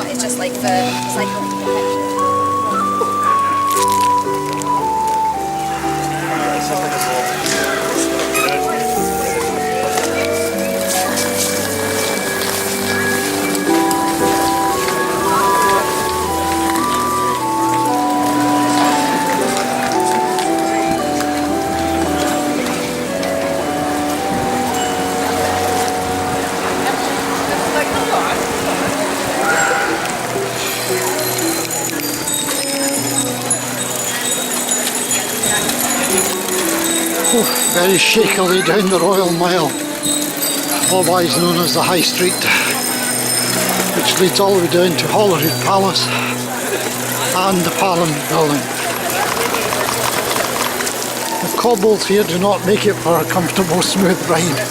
It's just like for cycling protection. Very shakily down the Royal Mile, otherwise known as the High Street, which leads all the way down to Holyrood Palace and the Parliament building. The cobbles here do not make it for a comfortable, smooth ride.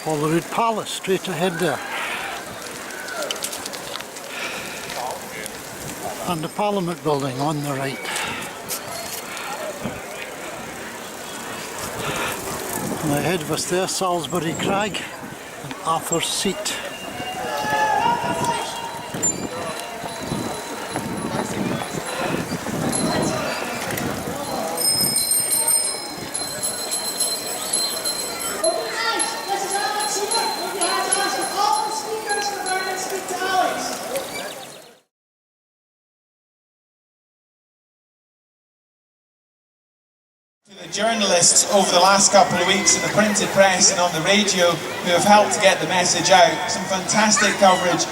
Holyrood Palace straight ahead there, and the Parliament building on the right. And ahead of us there, Salisbury Crag and Arthur's Seat. The journalists over the last couple of weeks in the printed press and on the radio who have helped to get the message out. Some fantastic coverage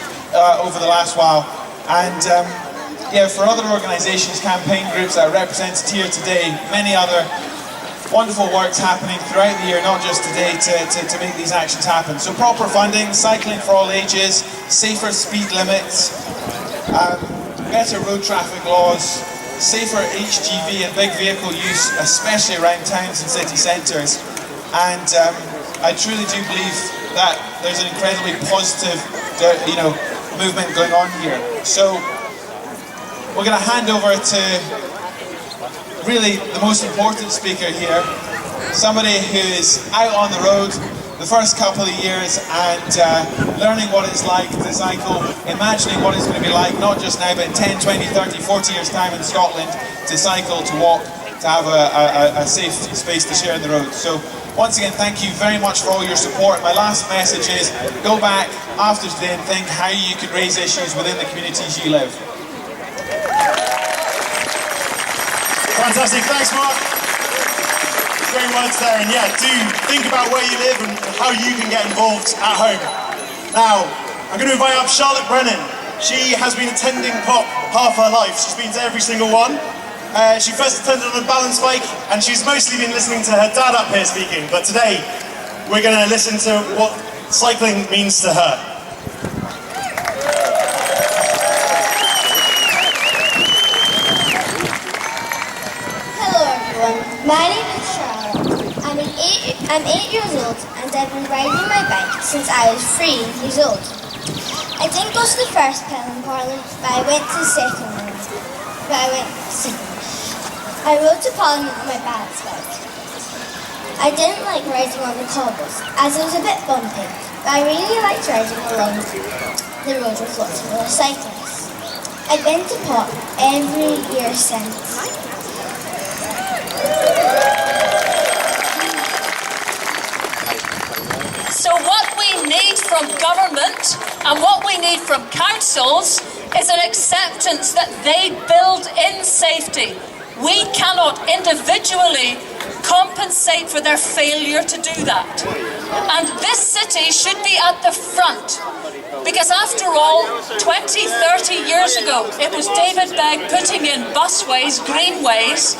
over the last while. And yeah, for other organisations, campaign groups that are represented here today, many other wonderful works happening throughout the year, not just today, to make these actions happen. So proper funding, cycling for all ages, safer speed limits, better road traffic laws, safer HGV and big vehicle use, especially around towns and city centres. And I truly do believe that there's an incredibly positive, movement going on here. So we're going to hand over to really the most important speaker here, somebody who is out on the road the first couple of years and learning what it's like to cycle, imagining what it's going to be like, not just now, but in 10, 20, 30, 40 years' time in Scotland, to cycle, to walk, to have a safe space to share the road. So once again, thank you very much for all your support. My last message is, go back after today and think how you can raise issues within the communities you live. Fantastic, thanks Mark. Great words there, and yeah, do think about where you live and how you can get involved at home. Now, I'm going to invite up Charlotte Brennan. She has been attending POP half her life. She's been to every single one. She first attended on a balance bike, and she's mostly been listening to her dad up here speaking, but today we're going to listen to what cycling means to her. Hello everyone, my name is Charlotte. I'm 8 years old and I've been riding my bike since I was 3 years old. I didn't go to the first Parliament, but I went to the second one. I rode to Parliament on my balance bike. I didn't like riding on the cobbles as it was a bit bumpy, but I really liked riding along the road with lots of other cyclists. I've been to POP every year since. So what we need from government and what we need from councils is an acceptance that they build in safety. We cannot individually compensate for their failure to do that. And this city should be at the front. Because after all, 20, 30 years ago, it was David Begg putting in busways, greenways,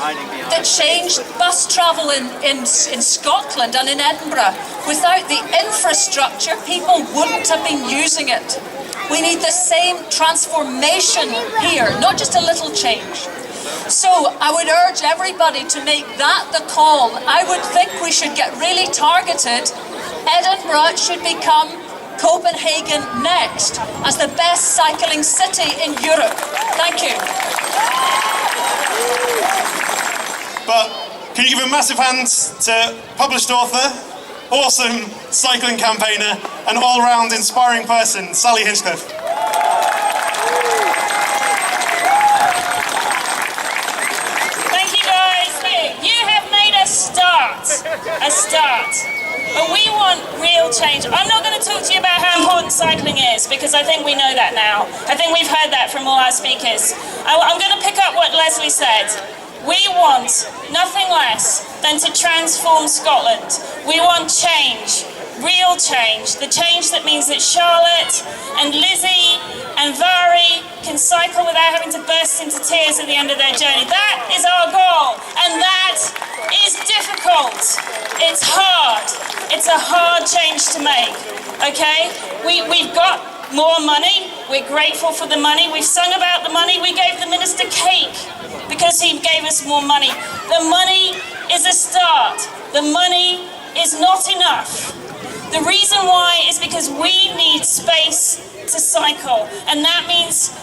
that changed bus travel in Scotland and in Edinburgh. Without the infrastructure, people wouldn't have been using it. We need the same transformation here, not just a little change. So I would urge everybody to make that the call. I would think we should get really targeted. Edinburgh should become Copenhagen next as the best cycling city in Europe. Thank you. But can you give a massive hand to published author, awesome cycling campaigner, and all-round inspiring person, Sally Hinchcliffe. Thank you guys. You have made a start. But we want real change. I'm not going to talk to you about how important cycling is, because I think we know that now. I think we've heard that from all our speakers. I'm going to pick up what Leslie said. We want nothing less than to transform Scotland. We want change, real change. The change that means that Charlotte and Lizzie and Vari can cycle without having to burst into tears at the end of their journey. That is our goal, and that is difficult. It's hard. It's a hard change to make, okay? We've got more money. We're grateful for the money. We've sung about the money. We gave the minister cake because he gave us more money. The money is a start. The money is not enough. The reason why is because we need space to cycle, and that means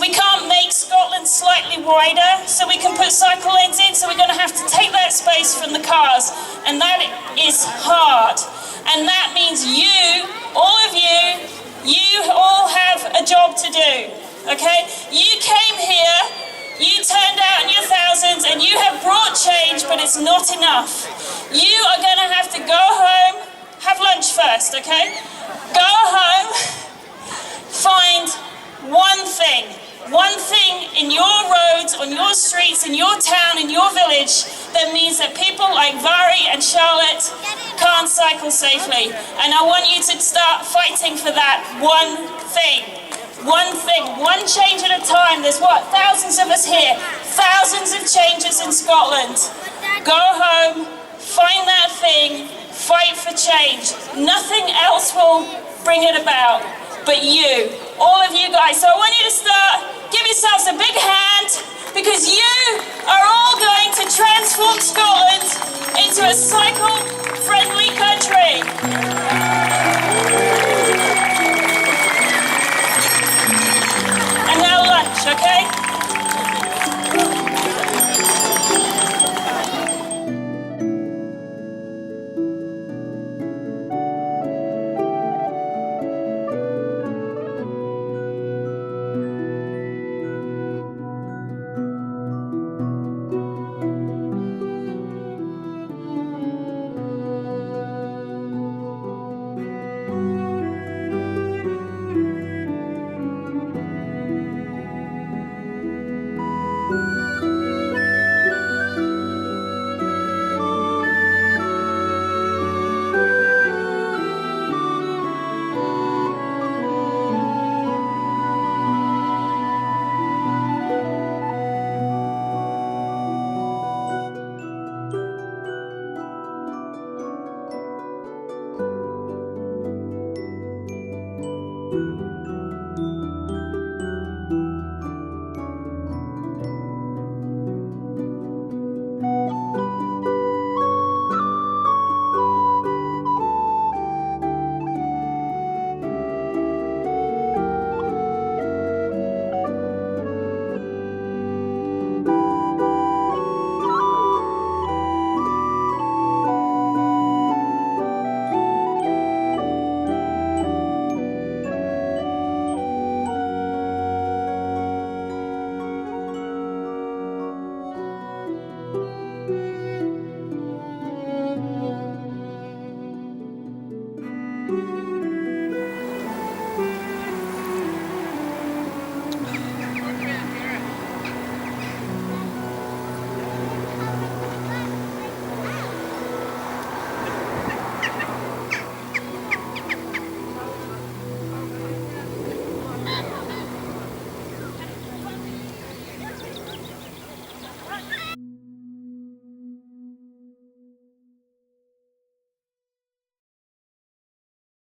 we can't make Scotland slightly wider so we can put cycle lanes in, so we're going to have to take that space from the cars, and that is hard. And that means you all have a job to do, okay? You came here, you turned out in your thousands, and you have brought change, but it's not enough. You are going to have to go home, have lunch first, okay? Go home, find one thing one thing in your roads, on your streets, in your town, in your village, that means that people like Vari and Charlotte can't cycle safely. And I want you to start fighting for that one thing. One thing, one change at a time. There's what, thousands of us here, thousands of changes in Scotland. Go home, find that thing, fight for change. Nothing else will bring it about but you, all of you guys. So I want you to start, give yourselves a big hand, because you are all going to transform Scotland into a cycle-friendly country. And now lunch, okay?